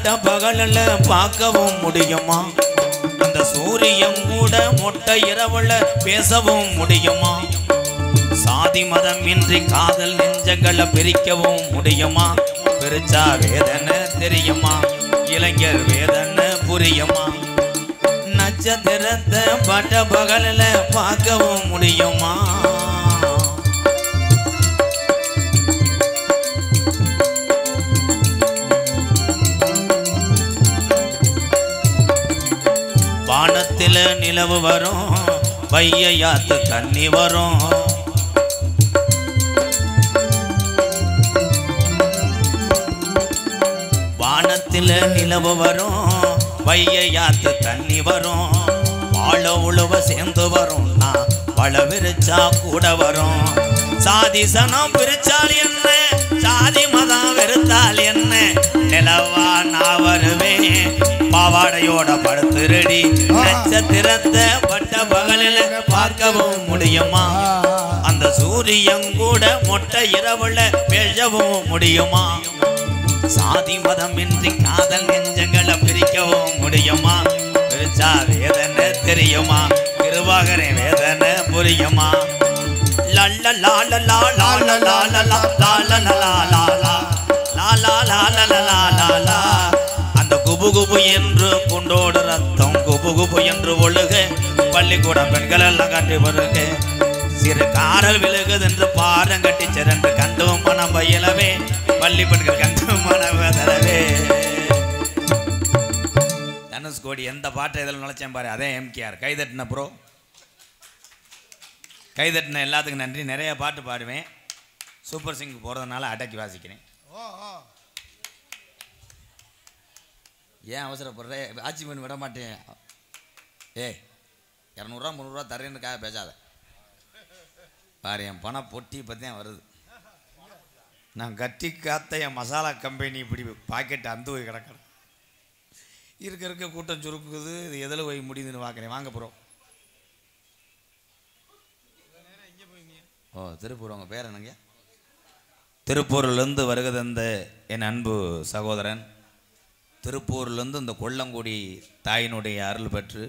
பட்ட பகலில் பார்க்கவும் முடியுமா? அந்த சூரியன் கூட மொட்டை இரவுல பேசவும் முடியுமா? சாதி மதம் இன்றி காதல் நெஞ்சங்களை பிரிக்கவும் முடியுமா? பிரிச்சா வேதனை தெரியுமா? இளைஞர் வேதனை புரியுமா? நட்சத்திரத்தை பட்ட பகலில் பார்க்கவும் முடியுமா? வானத்தில் நிலவு வரும், வையாத்து தண்ணி வரும். வானத்தில் நிலவு வரும், வையாத்து தண்ணி வரும். வாழ உழுவ சேர்ந்து வரும், நான் வள விரிச்சா கூட வரும். சாதி சனம் பிரிச்சால் என்ன, சாதி மதம் வெறுத்தால் என்ன, நிலவா நான் வருவேன் பாவாடையோட படுத்துருடி. நட்சத்திரத்தை பட்ட பகலில் பார்க்கவும் முடியுமா? அந்த சூரியன் கூட மொட்டை இரவுல பேசவும் முடியுமா? சாதி மதம் இன்றி காதல் நெஞ்சங்களை பிரிக்கவும் முடியுமா? பிரிச்சா வேதனை தெரியுமா? கிருபாகரே வேதனை புரியுமா? லல்ல லால லா லால லால லா லால லா லாலா லாலா லால லா லாலா. அந்த குபு குபு என்று குண்டோடு ரத்தம் குபு குபு என்று ஒழுக, பள்ளிக்கூடம் பெண்கள் எல்லாம் கட்டி வருக. சிறு காரல் விழுகுது என்று பாரம் கட்டி சிறந்து கண்டும் மனம் பயிலவே, பள்ளி பெண்கள் கண்டும் மனம் தரவே. தனுஷ்கோடி எந்த பாட்டை இதில் நுழைச்சேன் பாரு, அதே எம்கேஆர். கைதட்டின ப்ரோ, கைதட்டின எல்லாத்துக்கும் நன்றி. நிறைய பாட்டு பாடுவேன். சூப்பர் சிங் போகிறதுனால அடக்கி வாசிக்கிறேன். ஏன் அவசரப்படுற? ஆட்சி பண்ணி விட மாட்டேன். 200 300 தரேன்னுக்காக பேசாத பாரு. என் பணம் பொட்டி பற்றியும் வருது. நான் கட்டி காத்த என் மசாலா கம்பெனி இப்படி பாக்கெட் அந்த போய் கிடக்கிறேன். இருக்க கூட்டம் சுருக்குது. இது எதில் போய் முடியுதுன்னு பார்க்குறேன். வாங்க போகிறோம். ஓ திருப்பூர். உங்கள் பேர் என்னங்க? திருப்பூர்லேருந்து வருகை தந்த என் அன்பு சகோதரன். திருப்பூர்லேருந்து இந்த கொல்லங்குடி தாயினுடைய அருள் பெற்று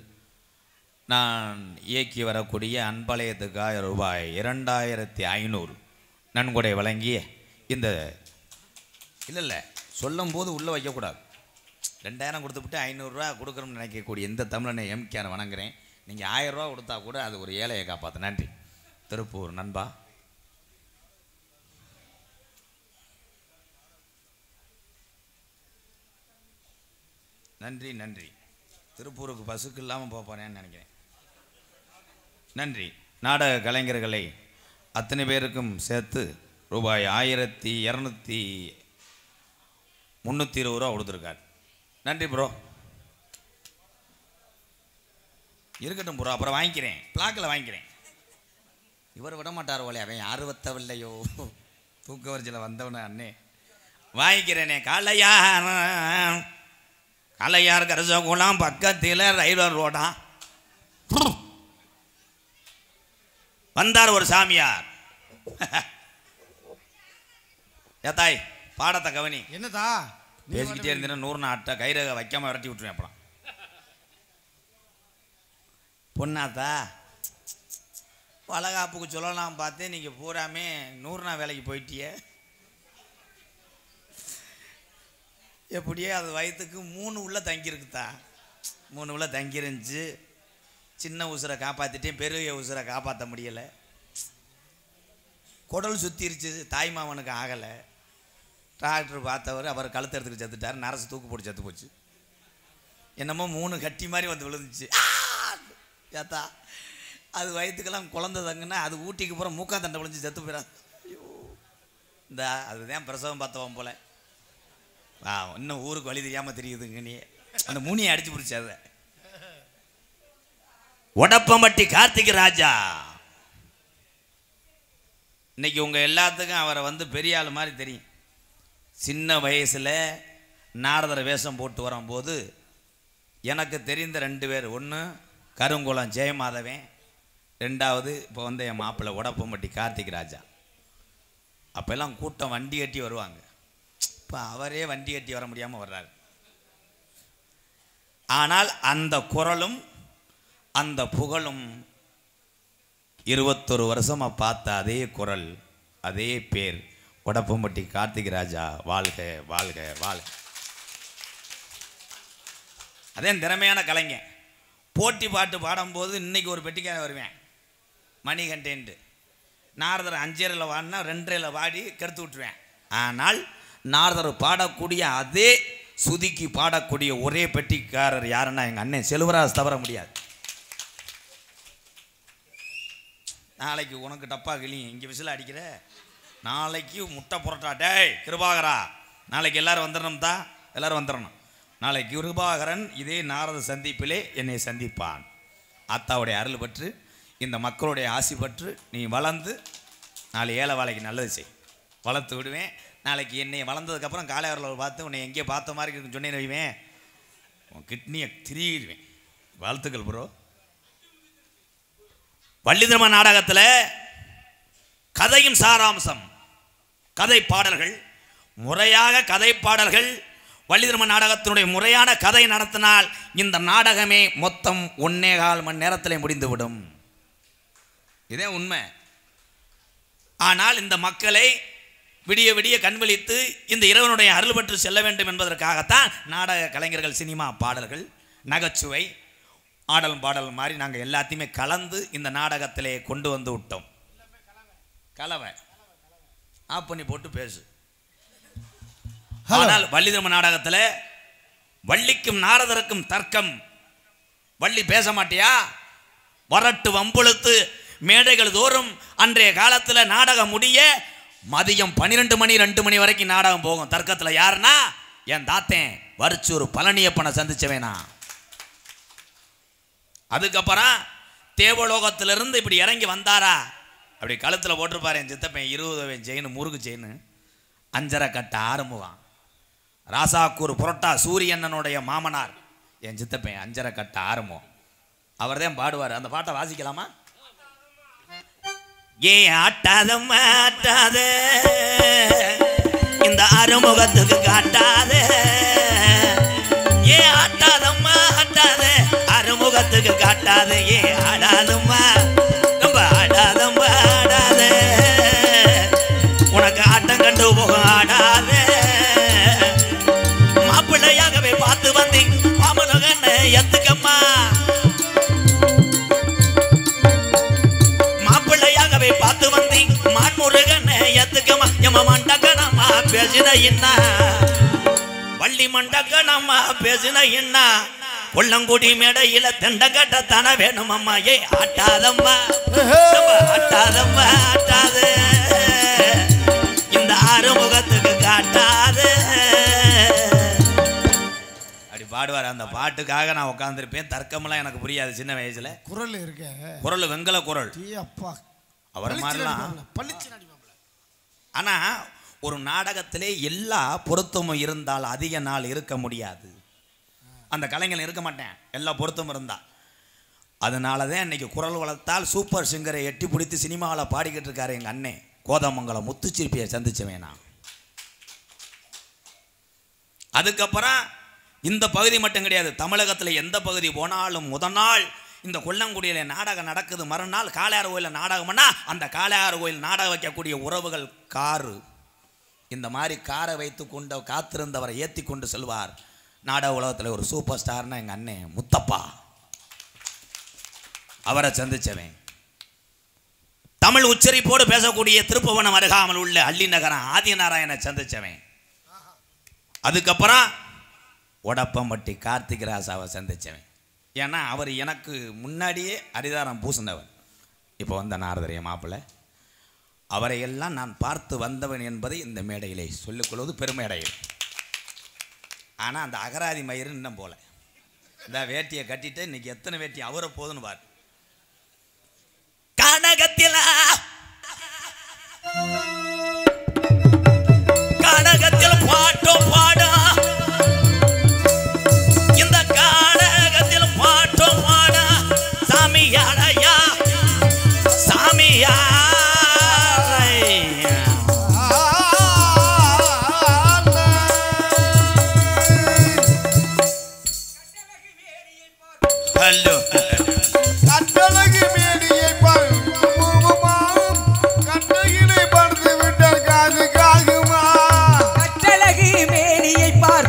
நான் இயக்கி வரக்கூடிய அன்பலயத்துக்காக ரூபாய் 2500 நன்கொடை வழங்கிய இந்த இல்லை சொல்லும் போது உள்ளே வைக்கக்கூடாது. 2000 கொடுத்துவிட்டு 500 ரூபா கொடுக்குறோம்னு நினைக்கக்கூடிய இந்த தமிழனை எம்கேஆர் வணங்குறேன். நீங்கள் 1000 ரூபா கொடுத்தா கூட அது ஒரு ஏழையை காப்பாற்ற. நன்றி திருப்பூர் நண்பா. நன்றி நன்றி. திருப்பூருக்கு பஸ்ஸுக்கு இல்லாமல் போகிறேன்னு நினைக்கிறேன். நன்றி. நாடக கலைஞர்களை அத்தனை பேருக்கும் சேர்த்து ரூபாய் 1220 ரூபா கொடுத்துருக்காரு. நன்றி ப்ரோ. இருக்கட்டும் ப்ரோ, அப்புறம் வாங்கிக்கிறேன். பிளாக்கில் வாங்கிக்கிறேன். இவர் விட மாட்டார் போலே, அவன் யாரும் வத்தவில்லையோ தூக்க வரிசையில் வந்தவன அண்ணே வாங்கிக்கிறேனே. காளையார் கரசகுளம் பக்கத்தில் ரயில்வே ரோடா வந்தார் ஒரு சாமியார். ஏத்தாய் பாடத்தை கவனி. என்னதா பேசிக்கிட்டே இருந்தீங்கன்னா 100 நாட்டை கைரக வைக்காம விரட்டி விட்டுருவேன். அப்புறம் பொண்ணாத்தா வளகாப்புக்கு சொல்லலாம் பார்த்தேன். நீங்கள் பூராமே 100 வேலைக்கு போயிட்டிய. எப்படியே அது வயிற்றுக்கு 3 உள்ள தங்கியிருக்குதா. 3 உள்ள தங்கிருந்துச்சு. சின்ன உசுரை காப்பாற்றிட்டேன், பெரிய உசுரை காப்பாற்ற முடியலை. குடல் சுற்றிருச்சு, தாய்மாமனுக்கு ஆகலை. டாக்டர் பார்த்தவர் அவர் கழுத்தை எடுத்துட்டு செத்துட்டார். நரசு தூக்கு போட்டு செத்து போச்சு. என்னமோ 3 கட்டி மாதிரி வந்து விழுந்துச்சு. ஏத்தா அது வயிற்றுக்கெல்லாம் குழந்தை தங்குன்னா அது ஊட்டிக்கு போகிற மூக்கா தண்டை விழுந்து செத்து போயிடாது. இந்த அதுதான் பிரசவம் பார்த்தவன் போல. இன்னும் ஊருக்கு வழி தெரியாமல் தெரியுதுங்க. நீ அந்த முனியை அடிச்சு பிடிச்ச அதை உடப்பம்பட்டி கார்த்திக் ராஜா. இன்னைக்கு உங்கள் எல்லாத்துக்கும் அவரை வந்து பெரிய ஆள் மாதிரி தெரியும். சின்ன வயசில் நாரதர வேஷம் போட்டு வரும்போது எனக்கு தெரிந்த 2 பேர். ஒன்று கருங்குளம் ஜெயமாதவன், 2வது இப்போ வந்து என் மாப்பிள்ளை உடப்பம்பட்டி கார்த்திக் ராஜா. அப்போல்லாம் கூட்டம் வண்டி கட்டி வருவாங்க. இப்போ அவரே வண்டி கட்டி வர முடியாமல் வர்றாரு. ஆனால் அந்த குரலும் அந்த புகழும் 21 வருஷமா பார்த்த அதே குரல், அதே பேர், உடப்பம்பட்டி கார்த்திக் ராஜா. வாழ்க வாழ்க வாழ்க. அதே திறமையான கலைஞன். போட்டி பாட்டு பாடும்போது இன்னைக்கு ஒரு பெட்டிக்காக வருவேன், மணிகண்டேன்ட்டு. நாரதர் 5:30 வாடினா 2:30 வாடி கெடுத்து விட்டுருவேன். ஆனால் நாரதர் பாடக்கூடிய அதே சுதிக்கு பாடக்கூடிய ஒரே பெட்டிக்காரர் யாருன்னா எங்கள் அண்ணன் செல்வராஜ் தவற முடியாது. நாளைக்கு உனக்கு டப்பா கிளியும் இங்கே விசில் அடிக்கிற, நாளைக்கு முட்டை புரட்டா. டேய் கிருபாகரா, நாளைக்கு எல்லாரும் வந்துடணும் தான், எல்லாரும் வந்துடணும். நாளைக்கு கிருபாகரன் இதே நாரத சந்திப்பிலே என்னை சந்திப்பான். ஆத்தாவுடைய அருள் பற்று, இந்த மக்களுடைய ஆசி பற்று நீ வளர்ந்து நாளை ஏழை வாழைக்கு நல்லது செய். வளர்த்து விடுவேன். நாளைக்கு என்னை வளர்ந்ததுக்கப்புறம் காலையாரில் பார்த்து உன்னை எங்கேயோ பார்த்த மாதிரி இருக்குன்னு சொன்னேன்னு வைவேன், உன் கிட்னியை திரிடுவேன். வாழ்த்துக்கள் ப்ரோ. வள்ளிதிரும நாடகத்தில் கதையும் சாராம்சம், கதை பாடல்கள், முறையாக கதை பாடல்கள். வள்ளிதிரும நாடகத்தினுடைய முறையான கதை நடத்தினால் இந்த நாடகமே மொத்தம் 1.25 மணி நேரத்தில் முடிந்துவிடும். இதே உண்மை. ஆனால் இந்த மக்களை விடிய விடிய கண்விழித்து இந்த இறைவனுடைய அருள் பெற்று செல்ல வேண்டும் என்பதற்காகத்தான் நாடக கலைஞர்கள் சினிமா பாடல்கள், நகைச்சுவை, ஆடல் பாடல் மாதிரி நாங்கள் எல்லாத்தையுமே கலந்து இந்த நாடகத்திலே கொண்டு வந்து விட்டோம். கலவை ஆஃப் பண்ணி போட்டு பேசு. ஆனால் வள்ளிதிரும நாடகத்தில் வள்ளிக்கும் நாரதருக்கும் தர்க்கம். வள்ளி பேச மாட்டியா, வரட்டு வம்புழுத்து மேடைகள் தோறும். அன்றைய காலத்தில் நாடகம் முடிய மதியம் 12 மணி 2 மணி வரைக்கும் நாடகம் போகும். தர்க்கத்தில் யாருன்னா என் தாத்தேன் வரிச்சூர் பழனியப்பனை சந்திச்சவேனா. அதுக்கப்புறம் தேவலோகத்திலிருந்து இப்படி இறங்கி வந்தாரா, அப்படி கழுத்தில் போட்டிருப்பார் என் சித்தப்பன் 20 செயின் முருகு செயின், 5.5 கட்ட ஆறுமுகம். ராசாக்கூர் புரட்டா சூரியண்ணனுடைய மாமனார் என் சித்தப்பன் 5.5 கட்ட ஆறுமுகம். அவர் தான் பாடுவார். அந்த பாட்டை வாசிக்கலாமா? ஏன் ஆட்டாதம்மா ஆட்டாத, இந்த அறுமுகத்துக்கு காட்டாத. ஏன் ஆட்டாதம்மா ஆட்டாத, அறுமுகத்துக்கு காட்டாத. ஏன் ஆடாதம்மா, ரொம்ப ஆடாதம்மா ஆடாத. உனக்கு ஆட்டம் கண்டு போக ஆடாத. மாப்பிள்ளையாகவே பார்த்து வந்தீங்க மாமனகன்னு எத்துக்கம்மா. மாப்பிள்ளையாகவே பார்த்து வந்தீங்க மான்முருகன் எத்துக்கம்மா. எம்ம மண்டகனம்மா பேசின இன்னா, வள்ளி மண்டகனம்மா பேசின இன்னா. கொள்ளங்குடி மேடையில தெண்ட கட்டத்தான வேணும் அம்மா. ஏ ஆட்டாதம்மா, ஆட்டாதம்மா ஆட்டாத, இந்த ஆறுமுகத்துக்கு காட்டாத. அப்படி பாடுவார். அந்த பாட்டுக்காக நான் உட்காந்துருப்பேன். தர்க்கமெல்லாம் எனக்கு புரியாது சின்ன வயசுல. குரல் இருக்க, குரல் வெங்கல குரல். அவர் மாதிரிலாம். ஆனா ஒரு நாடகத்திலே எல்லா பொருத்தமும் இருந்தால் அதிக நாள் இருக்க முடியாது. அந்த கலைஞன் இருக்க மாட்டேன், எல்லா பொருத்தமும் இருந்தா. அதனால தான் இன்னைக்கு குரல் வளர்த்தால் சூப்பர் சிங்கரை எட்டி பிடித்து சினிமாவில் பாடிக்கிட்டு இருக்காரு எங்கள் அண்ணன் கோதமங்கலம் முத்துச்சிற்பியை சந்திச்சவேனா. அதுக்கப்புறம் இந்த பகுதி மட்டும் கிடையாது, தமிழகத்தில் எந்த பகுதி போனாலும் முதல் நாள் இந்த கொல்லங்குடியில் நாடகம் நடக்குது, மறுநாள் காளையார் கோயிலில் நாடகம்னா அந்த காளையார் கோயில் நாடகம் வைக்கக்கூடிய உறவுகள் காரு, இந்த மாதிரி காரை வைத்து கொண்டு காத்திருந்தவரை ஏற்றி கொண்டு செல்வார். நாடக உலகத்தில் ஒரு சூப்பர் ஸ்டார்னா எங்கள் அண்ணன் முத்தப்பா, அவரை சந்திச்சவன். தமிழ் உச்சரிப்போடு பேசக்கூடிய திருப்புவனம் அருகாமல் உள்ள அள்ளி நகரம் ஆதிநாராயணனை சந்திச்சவன். அதுக்கப்புறம் உடப்பம்பட்டி கார்த்திக் ராஜாவை சந்திச்சவன். ஏன்னா அவர் எனக்கு முன்னாடியே அரிதாரம் பூசினவன். இப்போ வந்த நாரதரைய மாப்பிள்ளை, அவரையெல்லாம் நான் பார்த்து வந்தவன் என்பதை இந்த மேடையிலே சொல்லிக்கொள்வது பெருமை அடையும். ஆனால் அந்த அகராதி மயிறு இன்னும் போல. இந்த வேட்டியை கட்டிட்டு இன்னைக்கு எத்தனை வேட்டி அவரை போதுன்னு பாரு. கனகத்தில் கனகத்தில் பாட்டும் பாடா, இந்த கனகத்தில் பாட்டும் பாடா. சாமியாரையா சாமியா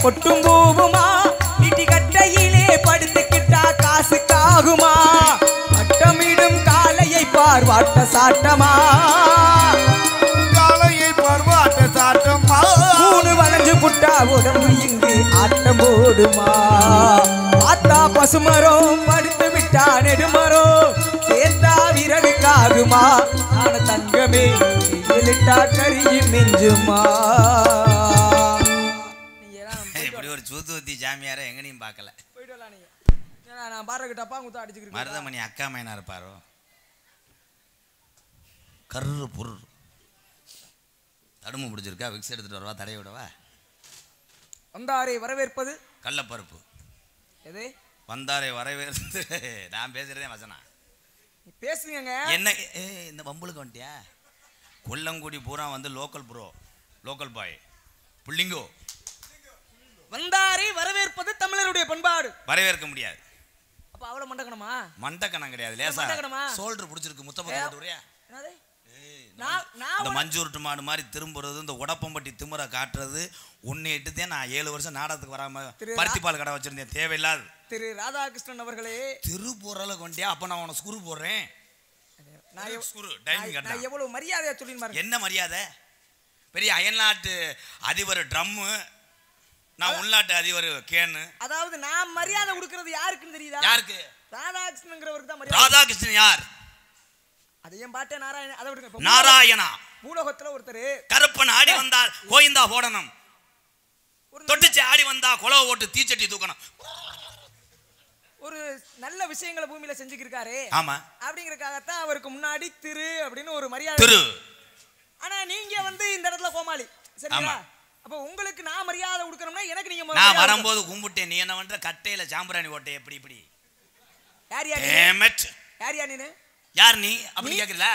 பொட்டும் பூவுமா இடி கட்டையிலே படுத்துக்கிட்டா காசுக்காகுமா அட்டமிடும் காளையை பார்வாட்ட சாட்டமா காளையை பார்வாட்ட சாட்டமா கூணு வளைஞ்சு புட்டா உடம்பு இங்கு ஆட்டம் போடுமா பார்த்தா பசுமரம் படுத்து விட்டா நெடுமரம் சேர்த்தா விறகுக்காகுமா ஆன தங்கமே எலிட்டா கரியும் நெஞ்சுமா இப்படி ஒரு சூத்துவத்தி ஜாமியார எங்கனையும் பார்க்கல. போயிட்டு வரலாம் நீங்க. நான் பாடுறதுக்கு டப்பா குத்தா அடிச்சுக்கிறேன். மருதமணி அக்கா மைனா இருப்பாரோ கர்ரு புர் தடுமு பிடிச்சிருக்கா விக்ஸ் எடுத்துட்டு வரவா தடைய விடவா வந்தாரை வரவேற்பது கள்ளப்பருப்பு எது வந்தாரை வரவேற்பது நான் பேசுறதே வசனா பேசுங்க என்ன இந்த பம்புளுக்கு வந்துட்டியா கொல்லங்குடி பூரா வந்து லோக்கல் ப்ரோ லோக்கல் பாய் புள்ளிங்கோ வந்தாரை வரவேற்பது தமிழருடைய பண்பாடு வரவேற்க முடியாது. அப்ப அவ்வளவு மண்டக்கணுமா மண்டக்கணம் கிடையாது லேசா சோல்டர் பிடிச்சிருக்கு முத்தப்பட்ட விடுறியா என்னது இந்த மஞ்சூருட்டு மாடு மாதிரி திரும்புறது இந்த உடப்பம்பட்டி திமுறை காட்டுறது ஒன்னு எட்டுதே நான் 7 வருஷம் நாடகத்துக்கு வராம பருத்திப்பால் கடை வச்சிருந்தேன் தேவையில்லாது. திரு ராதாகிருஷ்ணன் அவர்களே திருப்பூரல கொண்டியா அப்ப நான் உனக்கு ஸ்குரு போடுறேன். நான் எவ்வளவு மரியாதையா சொல்லி என்ன மரியாதை பெரிய அயல்நாட்டு அதிபர் ட்ரம்மு நான் உள்நாட்டு அதிபர் கேனு. அதாவது நான் மரியாதை கொடுக்கிறது யாருக்குன்னு தெரியுதா? யாருக்கு? ராதாகிருஷ்ணங்கிறவருக்கு தான் மரியாதை. ராதாகிருஷ்ணன் யார்? அதையும் பாட்டே நாராயண அதை விடுங்க. நாராயணா பூலோகத்துல ஒருத்தர் கருப்பன் ஆடி வந்தால் கோயிந்தா போடணும் தொட்டுச்சு ஆடி வந்தா கொலவை ஓட்டு தீச்சட்டி தூக்கணும் ஒரு நல்ல விஷயங்களை பூமியில செஞ்சுக்கிருக்காரு. ஆமா அப்படிங்கறதுக்காகத்தான் அவருக்கு முன்னாடி திரு அப்படின்னு ஒரு மரியாதை திரு. ஆனா நீங்க வந்து இந்த இடத்துல கோமாளி சரிங்களா? அப்ப உங்களுக்கு நான் மரியாதை கொடுக்கணும்னா எனக்கு நீங்க நான் வரும்போது கும்பிட்டேன். நீ என்ன பண்ற கட்டையில சாம்பிராணி ஓட்டை எப்படி இப்படி யார் யார் யார் யார் நீ யார் நீ அப்படி கேக்குறல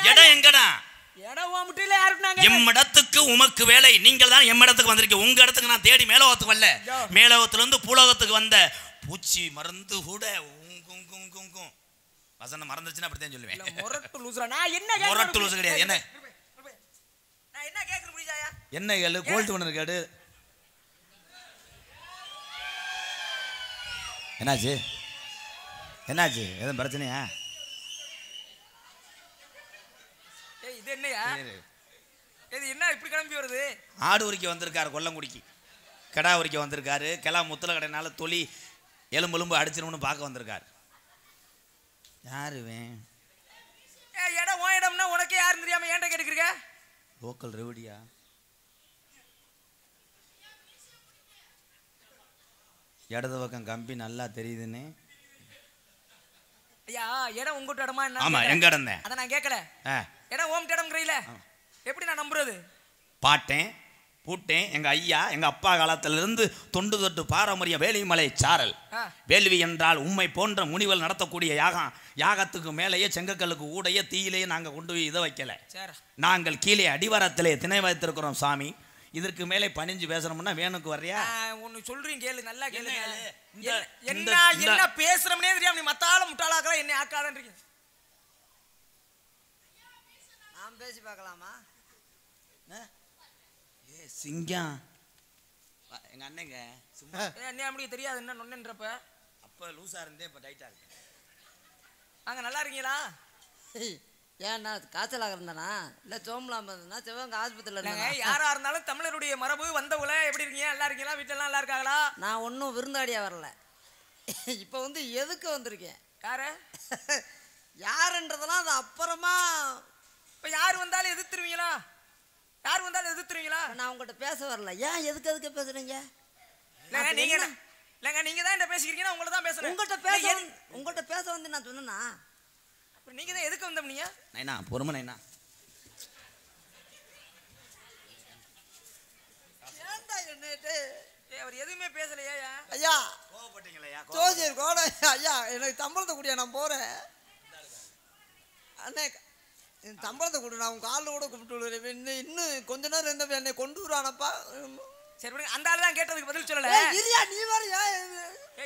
இடம் எங்கடா இடம் ஓமுட்டில யாருக்குனாங்க எம்மிடத்துக்கு உமக்கு வேலை நீங்கள் தான் எம்மிடத்துக்கு வந்திருக்கீங்க. உங்க இடத்துக்கு நான் தேடி மேலோகத்துக்கு வரல. மேலோகத்துல இருந்து பூலோகத்துக்கு வந்த பூச்சி மருந்து கூட வசனம் மறந்துச்சுன்னா அப்படித்தான் சொல்லுவேன். மொரட்டு லூசுரா நான் என்ன கேக்குறேன்? மொரட்டு லூசு கிடையாது. என்ன நான் என்ன கேக்குறேன் புரியுதாயா? என்ன கேளு கோல்ட் ஒன்னு கேடு. என்னாச்சு என்னாச்சு எதுவும் பிரச்சனையா? இது என்னையா இது என்ன இப்படி கிளம்பி வருது? ஆடு உரிக்க வந்திருக்காரு கொல்லங்குடிக்கு. கடா உரிக்க வந்திருக்காரு. கிளா முத்தல கடைனால தொலி எலும்பு அடிச்சிரும்னு பார்க்க வந்திருக்காரு. யாருவேன் இடம் ஓ இடம்னா உனக்கே யாரும் தெரியாம ஏன்ட்ட கேட்டுக்கிறீங்க? லோக்கல் ரெவடியா இடது பக்கம் கம்பி நல்லா தெரியுதுன்னு. ஐயா இடம் உங்ககிட்ட இடமா என்ன? ஆமா எங்க இடம் தான். அத நான் கேட்கல. இடம் ஓம் இடம்ங்கறீல எப்படி நான் நம்புறது? பாட்டேன் பூட்டேன் எங்க ஐயா எங்க அப்பா காலத்துல இருந்து தொண்டு தொட்டு பாரம்பரிய வேலிமலை சாரல். வேள்வி என்றால் உண்மை போன்ற முனிவல் நடத்தக்கூடிய யாகம். யாகத்துக்கு மேலேயே செங்கக்கல்லுக்கு ஊடையே தீயிலேயே நாங்க கொண்டு போய் இதை வைக்கல. நாங்கள் கீழே அடிவாரத்திலே திணை வைத்திருக்கிறோம் சாமி. இதற்கு மேலே பணிஞ்சு பேசணும்னா வேணுக்கு வர்றியா? ஒன்னு சொல்றீங்க கேளு நல்லா கேளு. என்ன என்ன பேசுறோம்னே தெரியாம நீ மத்தால முட்டாளாக்கற என்ன ஆக்காதன்றீங்க. நான் பேசி பார்க்கலாமா? சிங்கம் எங்க அண்ணங்க என்ன அப்படியே தெரியாது என்ன நொன்னன்றப்ப அப்ப லூசா இருந்தே இப்ப டைட்டா இருக்கு. அங்க நல்லா இருக்கீங்களா? ஏன்னா காய்ச்சல் ஆகிறந்தானா இல்ல சோம்பலாம் இருந்ததுன்னா சிவங்க ஆஸ்பத்திரியில் இருந்தாங்க. யாரா இருந்தாலும் தமிழருடைய மரபு வந்தவங்கள எப்படி இருக்கீங்க? நல்லா இருக்கீங்களா? வீட்டுல எல்லாம் நல்லா இருக்காங்களா? நான் ஒன்றும் விருந்தாடியா வரல. இப்போ வந்து எதுக்கு வந்திருக்கேன்? யாரு யாருன்றதெல்லாம் அது அப்புறமா. இப்போ யார் வந்தாலும் எதிர்த்துருவீங்களா? யார் வந்தாலும் எதிர்த்துருவீங்களா? நான் உங்கள்கிட்ட பேச வரல. ஏன் எதுக்கு பேசுறீங்க? நீங்க இல்லைங்க நீங்க தான் என்ன பேசிக்கிறீங்கன்னா உங்களை தான் பேசுறேன். உங்கள்கிட்ட பேச வந்து நான் சொன்னேன்னா நீங்க தான் எதுக்கு வந்தோம்? நீங்க நைனா பொறுமை நைனா. அவர் எதுவுமே பேசலையா? ஐயா கோவப்பட்டீங்களா? ஜோசியர் கோட ஐயா எனக்கு சம்பளத்தை கூடிய நான் போறேன். அண்ணே சம்பளத்தை கொடு. நான் உங்க காலில் கூட கூப்பிட்டு விடுறேன். இன்னும் கொஞ்ச நேரம் இருந்த என்னை கொண்டு வரானப்பா. சரி விடுங்க. அந்த ஆள் தான் கேட்டதுக்கு பதில் சொல்லல. இல்லையா நீ வரையா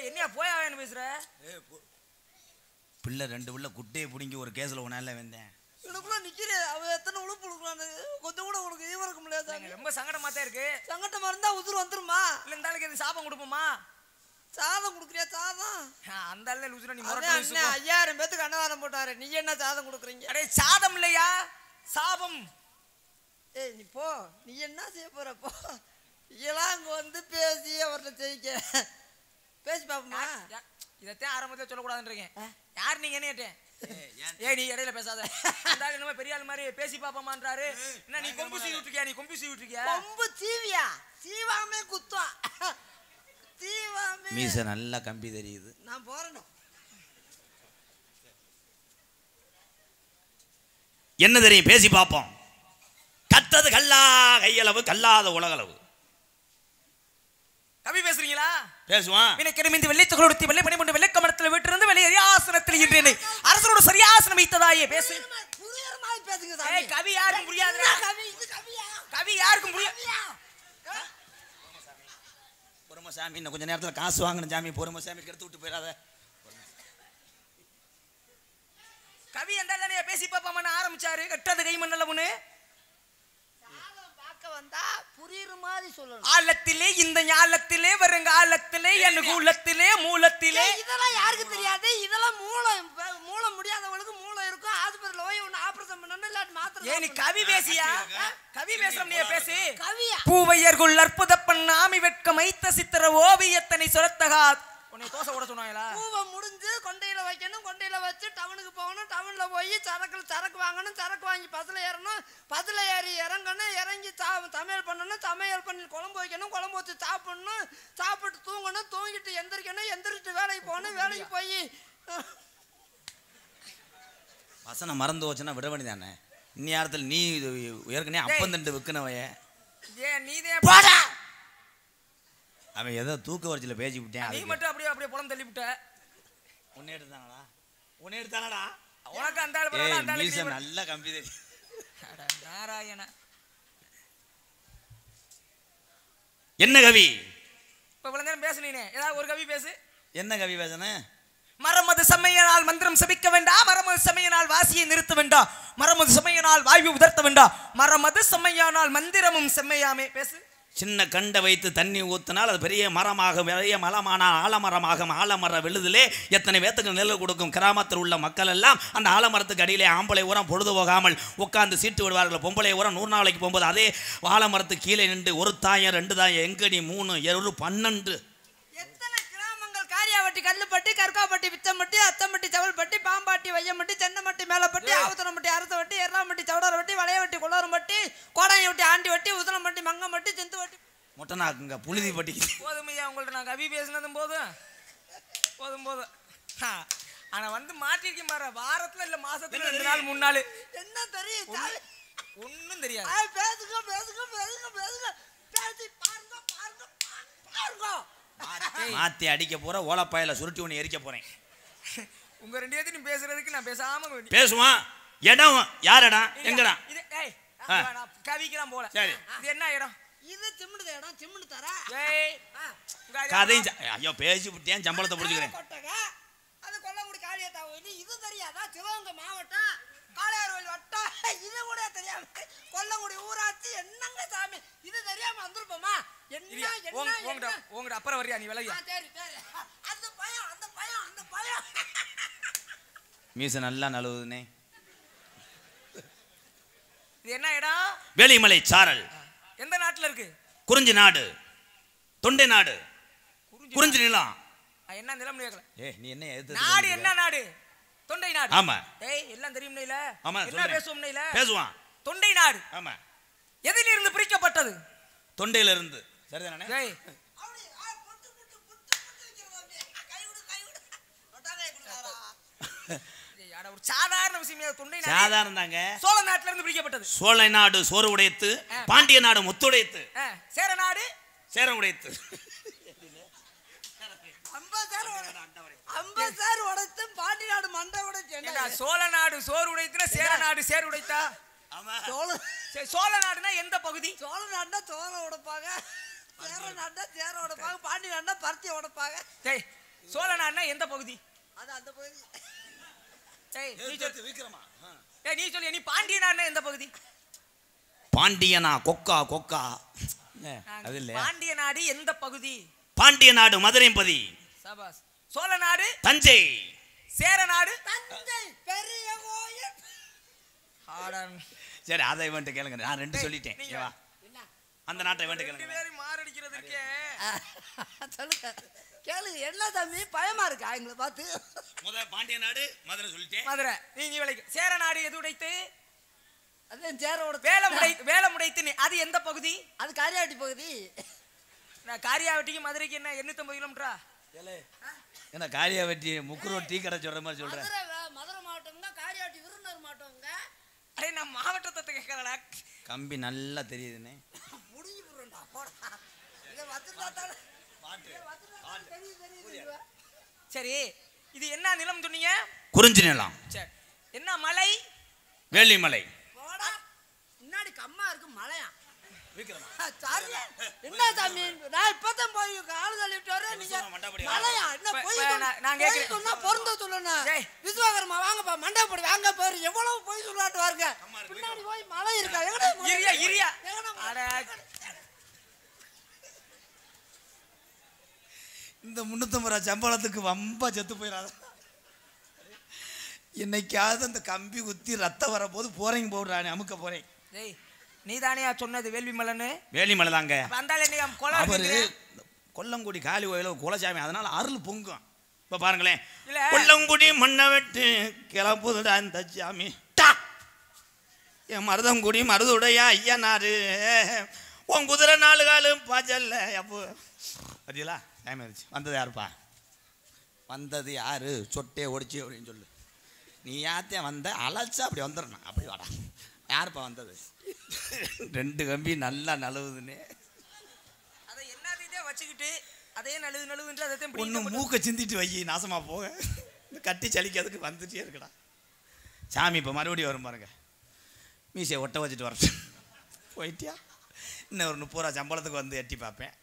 என்னையா போயா பேசுற? பிள்ளை 2 பிள்ளை குட்டையை பிடிங்கி ஒரு கேஸில் ஒன்னால வந்தேன். எனக்குள்ள நிக்கிறேன். அவன் எத்தனை உழுப்பு கொடுக்குறான்னு கொஞ்சம் கூட உனக்கு ஈவ இருக்க முடியாது. ரொம்ப சங்கடமா தான் இருக்கு. சங்கட்டமா இருந்தா உதிர் வந்துருமா? இல்ல இந்த ஆளுக்கு எது சாபம் கொடுப்போமா? சாதம் கொடுக்குறியா? சாதம் அந்த ஆளு லூசுனா நீ முரட்டு 5000 பேத்துக்கு அன்னதானம் போட்டாரு. நீ என்ன சாதம் கொடுக்குறீங்க? அடே சாதம் இல்லையா, சாபம். ஏய் நீ போ, நீ என்ன செய்ய போற போ. இதெல்லாம் அங்க வந்து பேசி அவர்கிட்ட ஜெயிக்க பேசி பாப்போமா? இதத்தான் ஆரம்பத்தில் சொல்லக்கூடாதுன்றீங்க. யார் நீங்க என்ன கேட்டேன்? ஏய் நீ இடையில பேசாத. அந்த ஆளு நம்ம பெரிய ஆள் மாதிரி பேசி பாப்போமான்றாரு. என்ன நீ கொம்பு சீவி விட்டுருக்கியா? நீ கொம்பு சீவி விட்டுருக்கியா? கொம்பு சீவியா? சீவாமே குத்தா. சீவாமே மீச நல்லா கம்பி தெரியுது. நான் போறேன். என்ன தெரியும்? பேசி பார்ப்போம். கத்தது கல்லா கையளவு, கல்லாத உலகளவு. கவி பேசுறீங்களா? பேசுவான். வினைக்கிடும் இந்த வெள்ளை தொகுதி வெள்ளை பணி கொண்டு வெள்ளை கமலத்தில் விட்டிருந்து வெள்ளை அரியாசனத்தில் இன்றேனே அரசனோட சரியாசனம் வைத்ததாயே. பேசு. புரியற மாதிரி பேசுங்க சாமி. ஏய் கவி யாருக்கும் புரியாதுடா. கவி இது கவியா? கவி யாருக்கும் புரியாது. பொறுமசாமி இன்னும் கொஞ்ச நேரத்தில் காசு வாங்கணும் சாமி. பொறுமசாமி கெடுத்து விட்டு போயிடாத. கவி என்றால் பேசி பாப்பாமன்னு ஆரம்பிச்சாரு. கட்டது கை மண்ணல முன்னு வந்தா புரியுற மாதிரி சொல்லணும். ஆழத்திலே இந்த ஞாலத்திலே வருங்காலத்திலே என் கூலத்திலே மூலத்திலே. இதெல்லாம் யாருக்கு தெரியாது? இதெல்லாம் மூளை முடியாதவங்களுக்கு மூளை இருக்கும். ஆஸ்பத்திரியில போய் ஒன்னு ஆபரேஷன் பண்ணனும் இல்லாட்டி மாத்திரை. ஏய் நீ கவி பேசியா? கவி பேசுறோம். நீ பேசு. கவியா? பூவையர்குள் அற்புத பண்ணாமி வெட்க மைத்த சித்திர ஓவியத்தனை சொலத்தகா. உன்னை தோசை ஓட சொன்னாங்களா? பூவை முடிஞ்சு கொண்டையில வைக்கணும். கொண்டையில வச்சு டவுனுக்கு போகணும். டவுன்ல போய் சரக்கு வாங்கணும். சரக்கு வாங்கி பஸ்ல ஏறணும். பஸ்ல ஏறி இறங்கணும். இறங்கி சமையல் பண்ணணும். சமையல் பண்ணி குழம்பு வைக்கணும். குழம்பு வச்சு சாப்பிடணும். சாப்பிட்டு தூங்கணும். தூங்கிட்டு எந்திரிக்கணும். எந்திரிட்டு வேலைக்கு போகணும். வேலைக்கு போய் வசனம் மறந்து போச்சுன்னா விட வேண்டியதானே. இந்நேரத்தில் நீ ஏற்கனவே அப்பந்தண்டு விற்கனவைய. ஏன் நீதே போடா. அவன் ஏதோ தூக்க வரிச்சில பேசி விட்டேன். நீ மட்டும் அப்படியே புலம் தள்ளி விட்ட. உன்னை எடுத்தானடா. உன்னை எடுத்தானடா. உனக்கு அந்த ஆளு பரவாயில்ல. அந்த ஆளு மீச நல்ல கம்பி தெரியும். அட நாராயண. என்ன கவி? இப்ப இவ்வளவு நேரம் பேசுனீனே, ஏதாவது ஒரு கவி பேசு. என்ன கவி பேசணும்? மரமது சமயனால் மந்திரம் சபிக்க வேண்டாம். மரமது சமயனால் வாசியை நிறுத்த வேண்டாம். மரமது சமயனால் வாயு உதர்த்த வேண்டாம். மரமது சமயனால் மந்திரமும் செம்மையாமே. பேசு. சின்ன கண்டை வைத்து தண்ணி ஊத்தினால் அது பெரிய மரமாக, பெரிய மரமானால் ஆலமரமாக, ஆலமர விழுதிலே எத்தனை பேத்துக்கு நெல் கொடுக்கும். கிராமத்தில் உள்ள மக்கள் எல்லாம் அந்த ஆலமரத்துக்கு அடியிலே ஆம்பளை உரம் பொழுது போகாமல் உட்கார்ந்து சீட்டு விடுவார்கள். பொம்பளை உரம் 100 நாளைக்கு போகும்போது அதே ஆலமரத்துக்கு கீழே நின்று 1 தாயம் 2 தாயம் எங்கடி 3 1 12 எத்தனை கிராமங்கள் காரியாவட்டி, கல்லுப்பட்டி, கற்காப்பட்டி, பிச்சம்பட்டி, அத்தம்பட்டி, செவல்பட்டி, பாம்பாட்டி, வையம்பட்டி, சென்னமட்டி, மேலப்பட்டி, ஆவத்தனம்பட்டி, அரசவட்டி, எர்ராம்பட்டி, சவடாரவட்டி, வளையவட்டி, கொள்ளாரம்பட்டி, கோடாயவட்டி, ஆண்டிவட்டி, உதலம்பட்டி, மங்கம்பட்டி, செந்துவட்டி, முட்டனாக்குங்க புழுதிப்பட்டி. போதுமையா உங்கள்ட்ட நான் கவி பேசினதும் போதும் போதும். ஆனா வந்து மாட்டிருக்கேன் பாரு. வாரத்துல இல்ல மாசத்துல 2 நாள் 3 நாள் என்ன தெரியும்? ஒன்னும் தெரியாது. பேசுங்க பேசுங்க பேசுங்க பேசுங்க பேசி பாருங்க பாருங்க பாருங்க. மாத்தி அடிக்க போற ஓலப்பாயில சுருட்டி ஒன்று எரிக்க போறேன். உங்க 2 பேர்த்தையும் நீ பேசுறதுக்கு நான் பேசாம பேசுவான். இடம் யார் இடம்? எங்கடா? கவிக்கலாம் போல. சரி. இது என்ன இடம்? இது சிம்முடு இடம். சிம்முடு தர கதையும் ஐயோ பேசி விட்டேன். சம்பளத்தை புடிச்சுக்கிறேன். அது கொல்லங்குடி காளியத்தா கோயில். இது தெரியாதா? சிவகங்கை மாவட்டம் காளையார்கோயில் வட்டம். இது கூட தெரியாம கொல்லங்குடி ஊராட்சி. என்னங்க சாமி இது தெரியாம வந்திருப்போமா? உங்கட அப்புறம் வரியா நீ விளையா? சரி சரி. அந்த பயம் அந்த பயம் அந்த பயம். மீச நல்லா நழுவுதுனே. இது என்ன இடம்? வேலிமலை சாரல். எந்த நாட்டுல இருக்கு? குறிஞ்சி நாடு, தொண்டை நாடு, குறிஞ்சி நிலம். என்ன நிலம் கேட்கல. நீ என்ன எது நாடு? என்ன நாடு? தொண்டை நாடு. ஆமா. எல்லாம் தெரியும் இல்ல? ஆமா. என்ன பேசுவோம் இல்ல? பேசுவான். தொண்டை நாடு. ஆமா. எதிலிருந்து பிரிக்கப்பட்டது? தொண்டையில இருந்து. சரிதானே? ஒரு சாதாரண விஷயம். தொண்டை நாடு சாதாரண தாங்க. சோழ நாட்டுல இருந்து பிரிக்கப்பட்டது. சோழ நாடு சோறு உடைத்து, பாண்டிய நாடு முத்துடைத்து, சேர நாடு சேரம் உடைத்து, 50 உடைத்து, பாண்டி நாடு மண்டை உடைச்சு. சோழ நாடு சோறு உடைத்துனா சேர நாடு சேர் உடைத்தா? சோழ நாடுனா எந்த பகுதி? சோழ நாடுனா சோழ உடைப்பாங்க. சேர நாடுனா சேர உடைப்பாங்க. பாண்டி நாடுனா பருத்தி உடைப்பாங்க. சோழ நாடுனா எந்த பகுதி? அது அந்த பகுதி. ஏய் நீ சொல்லு, நீ பாண்டியனா எந்த பகுதி? பாண்டியனா கொக்கா கொக்கா அது இல்ல. பாண்டிய நாடு எந்த பகுதி? பாண்டிய நாடு மதுரைப்பதி. சபாஸ். சோழ நாடு தஞ்சை. சேர நாடு தஞ்சை பெரிய கோயில். ஆடன். சரி அதை இவன்ட்ட கேளுங்க, நான் 2 சொல்லிட்டேன். நீங்க வா அந்த நாட்டை இவன்ட்ட ரெண்டு கேளுங்க. பேரும் மாரடிக்கிறது இருக்கே. சொல்லுங்க கேளு. என்ன தம்பி பயமா இருக்கா எங்களை பார்த்து? பாண்டிய நாடு மதுரை சொல்லிட்டேன். மதுரை. நீ விளைக்கு. சேர நாடு எது உடைத்து? அதான் சேரோட வேலமுடைத்து. அது எந்த பகுதி? அது காரியாட்டி பகுதி. நான் காரியாவட்டிக்கு மதுரைக்கு என்ன 850 கிலோமீட்டரா? என்ன காரியாவட்டி முக்குரோட் டீ கடை சொல்ற மாதிரி சொல்றேன். மதுரை மாவட்டம்ங்க, காரியாட்டி விருந்தர் மாவட்டம்ங்க. அரே நான் மாவட்டத்தை கேட்கறடா. கம்பி நல்லா தெரியுதுனே. முடிஞ்சு போறேன்டா போடா. இத வச்சிருந்தா தெரியுது. சரி இது என்ன நிலம் சொன்னீங்க? குறிஞ்சி நிலம். சரி என்ன மலை? வேலிமலை. போடா. முன்னாடி கம்மா இருக்கு மலையா? சாரியா? என்ன சாமி நான் இப்பதான் போய் கால் கழுவிட்டு வரேன். நீங்க மலையா? என்ன போய் நான் கேக்குறேன். சொன்னா பொருந்த சொல்லணும். விஸ்வகர்மா வாங்கப்பா மண்டபப்படி வாங்க பாரு எவ்வளவு போய் சொல்லாட்டு வாருங்க. பின்னாடி போய் மலை இருக்கா? எங்கடா இரியா இந்த 350 ரூபா சம்பளத்துக்கு வம்பா செத்து போயிடாத. என்னைக்காவது அந்த கம்பி குத்தி ரத்தம் வரப்போது போறீங்க போடுறானே அமுக்க போறேன். டேய் நீ தானே சொன்னது வேள்விமலைன்னு? வேலிமலை தாங்க. அந்தால நீ கொலை அவரு கொல்லங்குடி காளி கோயில குலசாமி, அதனால அருள் பொங்கும். இப்ப பாருங்களேன், இல்ல கொல்லங்குடி மண்ணை வெட்டு கிளப்புதுடா இந்த சாமி. என் மருதங்குடி மருதுடையா ஐயனாரு உன் குதிரை 4 காலும் பாச்சல்ல. அப்போ பார்த்தீங்களா டைம் ஆயிடுச்சு. வந்தது யாருப்பா? வந்தது யாரு? சொட்டே ஒடிச்சு அப்படின்னு சொல்லு. நீ யாத்தேன் வந்த அழைச்சா அப்படி வந்துடணும். அப்படி வாடா. யாருப்பா வந்தது? 2 கம்பி நல்லா நழுவுதுன்னு அதை என்னதையே வச்சுக்கிட்டு அதே நழுவுன்ற அதை ஒன்று மூக்க சிந்திட்டு வை, நாசமா போக. இந்த கட்டி சலிக்கிறதுக்கு வந்துட்டே இருக்குடா. சாமி இப்போ மறுபடியும் வரும் பாருங்க. மீசையை ஒட்ட வச்சுட்டு வரேன். போயிட்டியா? இன்னும் ஒரு 30 ரூபா சம்பளத்துக்கு வந்து எட்டி பார்ப்பேன்.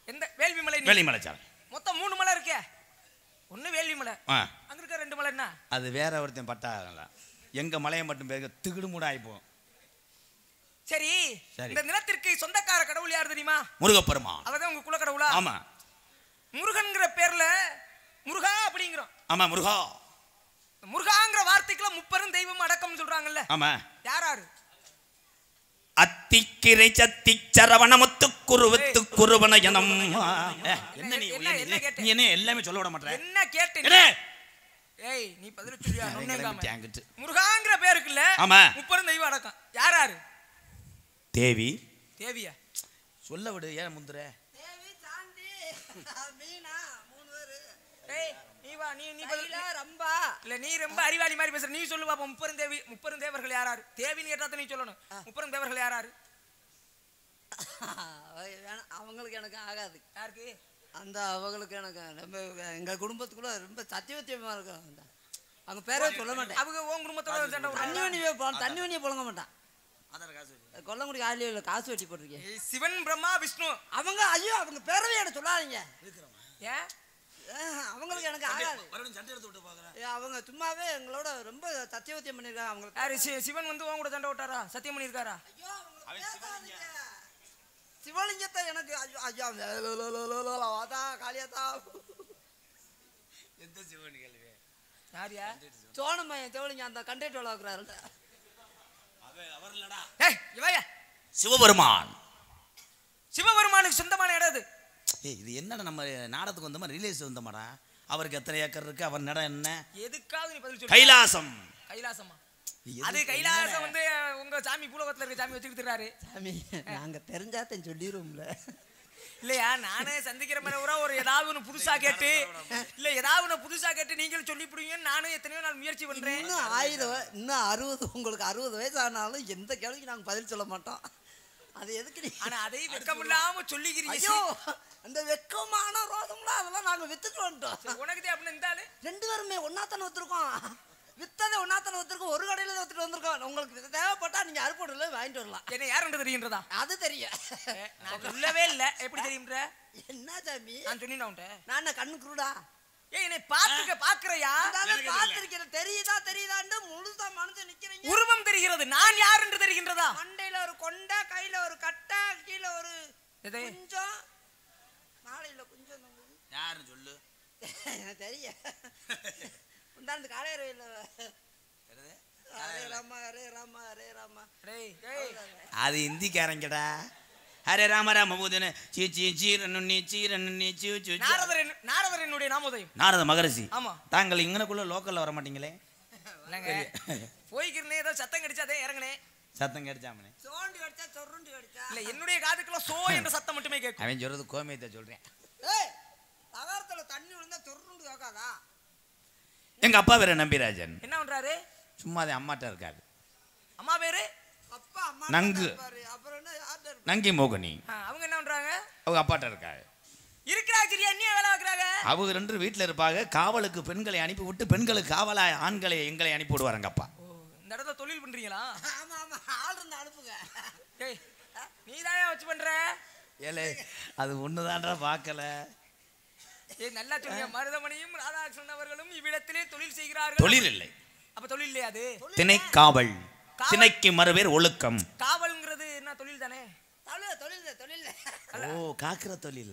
எந்த வேள்விமலை? வேலிமலை சாலை. மொத்தம் 3 மலை இருக்கே. ஒன்று வேள்விமலை, அங்க இருக்க 2 மலை என்ன? அது வேற ஒருத்தன் பட்டாங்கல்ல. எங்க மலையை மட்டும் பேருக்கு திகுடு மூட ஆயிப்போம். சரி இந்த நிலத்திற்கு சொந்தக்கார கடவுள் யார் தெரியுமா? முருகப்பெருமான். அவதான் உங்க குல கடவுளா? ஆமா. முருகன்ங்கிற பேர்ல முருகா அப்படிங்கிறோம். ஆமா முருகா. முருகாங்கிற வார்த்தைக்குள்ள 30 தெய்வம் அடக்கம் சொல்றாங்கல்ல. ஆமா. யாராரு? அத்திக்கிரை சத்தி சரவண முத்து குருவத்து குருவன எனம். என்ன நீ என்ன எல்லாமே சொல்ல விட மாட்டே? என்ன கேட்டேன்? ஏய் நீ பதில் சொல்லியா? முருகாங்கிற பேருக்குல்ல 30 தெய்வம் அடக்கம். யாராரு? தேவி. தேவியா? சொல்ல விடு, ஏன் முந்துற? தேவி சாந்தி மீனா 3 பேரு. ஏய் நீ வா, நீ பதில ரம்பா. இல்ல நீ ரொம்ப அறிவாளி மாதிரி பேசுற. நீ சொல்லு பாப்போம். 30 தேவர்கள் யாராரு? தேவின்னு கேட்டா நீ சொல்லணும். 30 தேவர்கள் யாராரு? அவங்களுக்கு எனக்கு ஆகாது. யாருக்கு? அந்த அவங்களுக்கு எனக்கு ரொம்ப எங்க குடும்பத்துக்குள்ள ரொம்ப சத்தியவத்தியமா இருக்கும். அவங்க பேரே சொல்ல மாட்டேன். அவங்க உன் குடும்பத்தோட சண்டை தண்ணி வண்டியை புழங்க மாட்டான். கொல்லங்குடி காலையில் காசு வெட்டி போட்டிருக்கேன். சிவன் பிரம்மா விஷ்ணு அவங்க. ஐயோ அவங்க பேரவே எனக்கு சொல்லாதீங்க. ஏன் அவங்களுக்கு எனக்கு ஆகாது. அவங்க சும்மாவே எங்களோட ரொம்ப சத்தியவத்தியம் பண்ணிருக்காங்க. அவங்க சிவன் வந்து உன் கூட சண்டை விட்டாரா? சத்தியம் பண்ணிருக்காரா? சிவலிங்கத்தை எனக்கு ஐயோ காளியாத்தா. எந்த சிவன் கேள்வி? யாரியா? சோனமையன் சிவலிங்கம் அந்த கண்டேட் வளர்க்குறாருல்ல. அவர் இல்லடா. ஏய் இவையா சிவபெருமான். சிவபெருமானுக்கு சொந்தமான இடம் இது. இது என்னடா நம்ம நாடத்துக்கு வந்த மாதிரி ரிலேஸ் வந்தமாடா. அவருக்கு எத்தனை ஏக்கர் இருக்கு? அவர் நடம் என்ன? எதுக்காவது நீ பதில் சொல்லு. கைலாசம். கைலாசமா? அது கைலாசம் வந்து உங்க சாமி பூலோகத்துல இருக்க சாமி வச்சுக்கிட்டுறாரு. சாமி நாங்க தெரிஞ்சாத்தன் சொல்லிடுவோம்ல. இல்லையா நானே சந்திக்கிற மாதிரி ஒரு ஏதாவது ஒன்று புதுசா கேட்டு இல்ல ஏதாவது ஒன்று புதுசா கேட்டு நீங்களும் சொல்லி பிடிங்கன்னு நானும் எத்தனையோ நாள் முயற்சி பண்றேன். இன்னும் 60 உங்களுக்கு 60 வயசு ஆனாலும் எந்த கேள்விக்கு நாங்க பதில் சொல்ல மாட்டோம். அது எதுக்கு? ஆனா அதை வெக்கம் இல்லாம சொல்லிக்கிறீங்க. ஐயோ அந்த வெக்கமான ரோதம்லாம் அதெல்லாம் நாங்க வித்துட்டு வந்துட்டோம். உனக்கு அப்படின்னு இருந்தாலும் 2 பேருமே ஒன்னாத்தானே ஒத்துருக்கோம். வித்ததை ஒன்னாத்தானே ஒத்துருக்கோம். ஒரு கடையில ஒத்துட்டு வந்திருக்கோம். உங்களுக்கு தேவைப்பட்டா நீங்க அருப்போடுல வாங்கிட்டு வரலாம். என்ன யாருன்னு தெரியுன்றதா? அது தெரியும். நான் சொல்லவே இல்லை. எப்படி தெரியும்ன்ற? என்ன சாமி நான் சொன்னேன். நான் கண்ணு குருடா? ஏய் என்னை பாக்குறையா? பாத்திருக்கிறேன். தெரியுதான்னு முழுசா மனுஷன் நிக்கிறீங்க. உருவம் தெரிகிறது, நான் யார் என்று தெரிகின்றதா? மண்டையில ஒரு கொண்டை, கையில ஒரு கட்டை, கீழே ஒரு கொஞ்சம் மாலையில கொஞ்சம் யாருன்னு சொல்லு. எனக்கு தெரியும். முந்தாண்டு காலையில ஹரே ராமா ஹரே ராமா ஹரே ராமா. அது இந்திக்காரங்கடா. ஹரே ராம ராம பூதன சீ சீ சீரனுன்னி சீரனுன்னி சீ சீ. நாரதர் என்னுடைய நாமோதயம். நாரத மகரிஷி. ஆமா. தாங்கள் இங்கனக்குள்ள லோக்கல்ல வர மாட்டீங்களே? இல்லங்க. போய்க்கிறனே ஏதோ சத்தம் கடிச்சாதே இறங்கனே. சத்தம் கடிச்சாமனே. சோண்டி கடிச்சா சொருண்டி கடிச்சா. இல்ல என்னுடைய காதுக்குள்ள சோ என்ற சத்தம் மட்டுமே கேட்கும். அவன் சொல்றது கோமியத்தை சொல்றேன். ஏய் தகாரத்துல தண்ணி விழுந்தா சொருண்டு கேட்காதா? எங்க அப்பா பேரு நம்பிராஜன். என்ன பண்றாரு? சும்மா அது அம்மாட்ட இருக்காரு. அம்மா பேரு? அப்பா அம்மா நங்கு. அப்புறம் என்ன யார்ட்ட இருக்கு? நங்கி மோகினி. அவங்க என்ன பண்றாங்க? அவங்க அப்பாட்ட இருக்காரு. இருக்கிறாச்சிரியா நீ வேலை வைக்கறாங்க? அவங்க ரெண்டு வீட்ல இருப்பாங்க. காவலுக்கு பெண்களை அனுப்பி விட்டு பெண்களுக்கு காவலா ஆண்களை எங்களை அனுப்பி விடுவாருங்க அப்பா. இந்த இடத்துல தொழில் பண்றீங்களா? ஆமா ஆமா ஆள் இருந்தா அனுப்புங்க. ஏய் நீதாயா வச்சு பண்ற? ஏலே அது ஒண்ணுதான்டா பார்க்கல. ஏய் நல்லா சொல்லுங்க. மருதமணியும் ராதாகிருஷ்ணன் அவர்களும் இவ்விடத்திலே தொழில் செய்கிறார்கள். தொழில் இல்லை. அப்ப தொழில் இல்லையா அது? திணை காவல். திணைக்கு மறுபேர் ஒழுக்கம். காவல்ங்கிறது என்ன தொழில் தானே? தொழில் ஓ காக்குற தொழில்.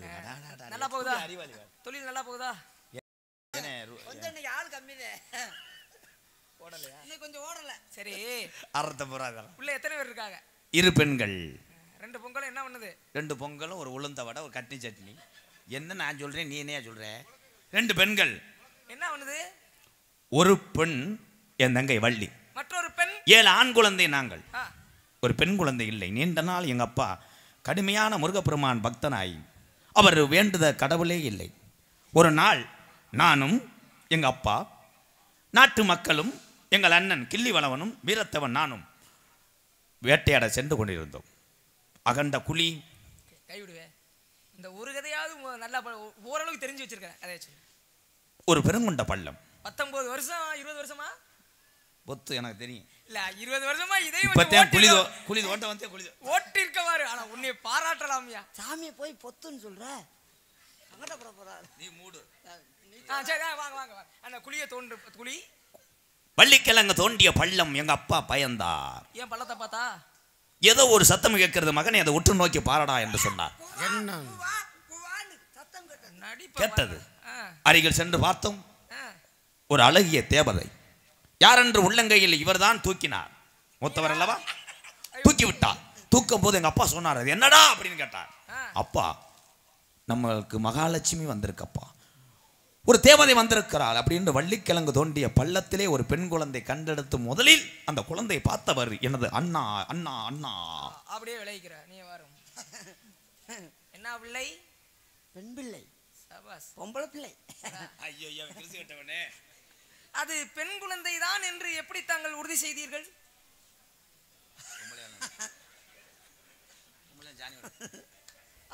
நல்லா போகுதா? தொழில் நல்லா போகுதா? கொஞ்சம் இன்னைக்கு ஆள் கம்மிதே. ஓடலையா? இன்னைக்கு கொஞ்சம் ஓடல. சரி. அர்த்தம் போறாங்க. உள்ள எத்தனை பேர் இருக்காங்க? இரு பெண்கள். ரெண்டு பொங்கல் என்ன பண்ணுது? ரெண்டு பொங்கலும் ஒரு உளுந்த வடை ஒரு கட்டி சட்னி. என்ன நான் சொல்றேன் நீ என்னையா சொல்ற? ரெண்டு பெண்கள். என்ன பண்ணுது? ஒரு பெண் என் தங்கை வள்ளி. மற்றொரு பெண். 7 ஆண் குழந்தை நாங்கள். ஒரு பெண் குழந்தை இல்லை. நீண்ட நாள் எங்க அப்பா கடுமையான முருகப்பெருமான் பக்தனாய் அவர் வேண்டுத கடவுளே இல்லை. ஒரு நாள் நானும் எங்க அப்பா நாட்டு மக்களும் எங்கள் அண்ணன் கிள்ளிவளவனும் வீரத்தவன் நானும் வேட்டையாட சென்று கொண்டிருந்தோம். அகண்ட குழி. கைவிடுவே. இந்த ஒரு கதையாவது நல்லா ஓரளவுக்கு தெரிஞ்சு வச்சிருக்கேன். அதை வச்சு ஒரு பெருங்குண்ட பள்ளம். 19 வருஷம் 20 வருஷமா பொத்து எனக்கு தெரியும். இல்ல 20 வருஷமா இதே குழி ஓட்ட வந்து குழி ஓட்டி இருக்கவாரு. ஆனா உன்னை பாராட்டலாம்யா. சாமியை போய் பொத்துன்னு சொல்ற. சங்கடப்பட போறாரு. நீ மூடு. சரி வாங்க வாங்க வாங்க. அந்த குழியை தோன்று குழி. வள்ளிக்கிழங்கு தோண்டிய பள்ளம். எங்க அப்பா பயந்தார். ஏன் பள்ளத்தை பார்த்தா? ஏதோ ஒரு சத்தம் கேட்கிறது. மகனை அதை உற்று நோக்கி பாரடா என்று சொன்னார். கேட்டது. அருகில் சென்று பார்த்தோம். ஒரு அழகிய தேவதை. யாரென்று உள்ளங்கையில் இவர்தான் தூக்கினார். மூத்தவர் அல்லவா? தூக்கி விட்டார். தூக்கும் போது எங்க அப்பா சொன்னார் அது என்னடா அப்படின்னு கேட்டார். அப்பா நம்மளுக்கு மகாலட்சுமி வந்திருக்கப்பா, ஒரு தேவதை வந்திருக்கிறாள் அப்படின்னு வள்ளிக்கிழங்கு தோண்டிய பள்ளத்திலே ஒரு பெண் குழந்தை கண்டெடுத்து முதலில் அந்த குழந்தை பார்த்தவர் எனது அண்ணா அண்ணா அண்ணா. அப்படியே விளைவிக்கிற நீ வரும். என்ன பிள்ளை? பெண் பிள்ளை. சபாஸ். பொம்பளை பிள்ளை. ஐயோ ஐயோ கிறிஸ்து கேட்டவனே. அது பெண் குழந்தை தான் என்று எப்படி தாங்கள் உறுதி செய்தீர்கள்?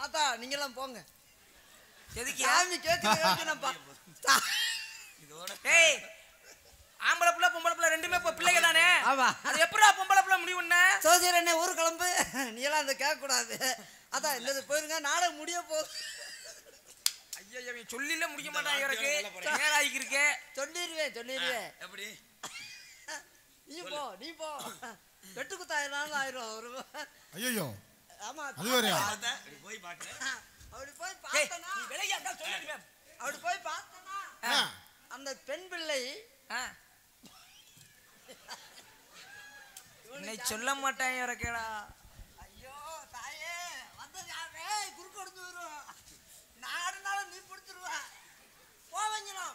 ஆத்தா நீங்க எல்லாம் போங்க. எதுக்கு? சாமி கேக்குறேன்ப்பா. ஏய் ஆம்பளை பிள்ளை பொம்பளை பிள்ளை ரெண்டுமே இப்ப பிள்ளைங்க தானே? ஆமா. அது எப்படா பொம்பளை பிள்ளை முடிவு பண்ண? சோசியர் என்ன ஊரு கிளம்பு. நீ எல்லாம் அந்த கேட்க கூடாது. அதான் இந்த போயிருங்க நாடகம் முடிய போகுது. ஐயா நீ சொல்லில முடிக்க மாட்டான் இவருக்கு. நேராயிக்கு இருக்கே. சொல்லிடுவேன். எப்படி? நீ போ. வெட்டு குத்தாயிரம் ஆயிரும் ஒரு. ஐயோ ஆமா அது வேறயா? போய் பார்க்கறேன். அப்படி போய் பார்த்தனா நீ விளையா தான் சொல்லிடுவே. அப்படி போய் பார்த்தனா அந்த பெண் பிள்ளை நீ சொல்ல மாட்டான் இவருக்கேடா. ஐயோ தாயே வந்தது யாரே குறுக்கு எடுத்து வரும். நாடுனாலும் நீ பிடிச்சிருவ. போவீங்களா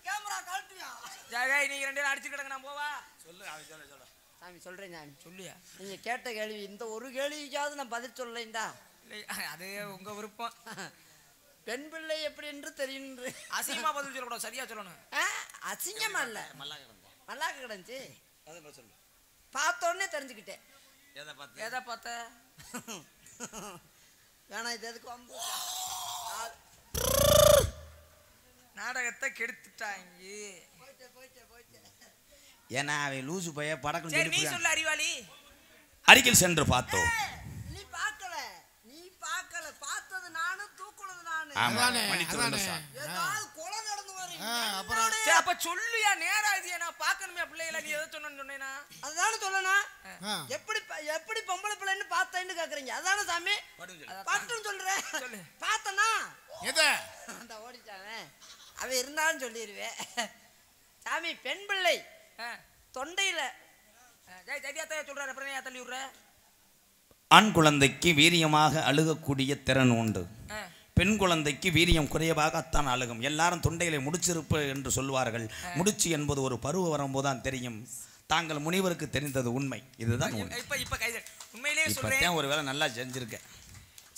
கேமரா கழட்டுவியா? ஜாய் நீங்க ரெண்டு பேரும் அடிச்சு கிடங்க. நான் போவா. சொல்லு அவன் சொல்ல. சாமி சொல்றேன் சாமி. சொல்லியா? நீங்க கேட்ட கேள்வி இந்த ஒரு கேள்விக்காவது நான் பதில் சொல்லலைண்டா. அது உங்க விருப்பம். பெண் பிள்ளை எப்படி என்று தெரியும். அசிங்கமா பதில் சொல்லக்கூடாது, சரியா சொல்லணும். அசிங்கமா இல்ல, மல்லாக்க கிடந்துச்சு. சொல்லு. பார்த்தோன்னே தெரிஞ்சுக்கிட்டேன். எதை பார்த்த? வேணா இது எதுக்கு வம்பு? நாடகத்தை கெடுத்துட்டாங்க. ஏன்னா அவன் லூசு பைய படக்கம். சரி நீ சொல்ல அறிவாளி. அருகில் சென்று பார்த்தோம். நீ பார்க்கல பார்த்தது நானும் தூக்குனது நானு. ஆமா மன்னித்து விடுங்க சார். ஏதாவது அப்புறம் சரி அப்ப சொல்லுயா நேரா இது நான் பார்க்கணுமே பிள்ளைகளை நீ எதை சொன்னேன்னா அதுதானே சொல்லணும். எப்படி பொம்பளை பிள்ளைன்னு பார்த்தேன்னு கேக்குறீங்க அதானே சாமி பட்டுன்னு சொல்றேன். பார்த்தனா எதை அந்த ஓடிட்டானே அவ இருந்தாலும் சொல்லிடுவேன். சாமி பெண் பிள்ளை தொண்டையில சொல்றாரு அப்புறம் ஏன் தள்ளி விடுற? ஆண் குழந்தைக்கு வீரியமாக அழுகக்கூடிய திறன் உண்டு. பெண் குழந்தைக்கு வீரியம் குறைவாகத்தான் அழுகும். எல்லாரும் தொண்டையிலே முடிச்சிருப்பு என்று சொல்வார்கள். முடிச்சு என்பது ஒரு பருவம் வரும்போதுதான் தெரியும். தாங்கள் முனிவருக்கு தெரிந்தது உண்மை. இதுதான் உண்மையிலேயே சொல்றேன். ஒரு வேளை நல்லா செஞ்சிருக்கேன்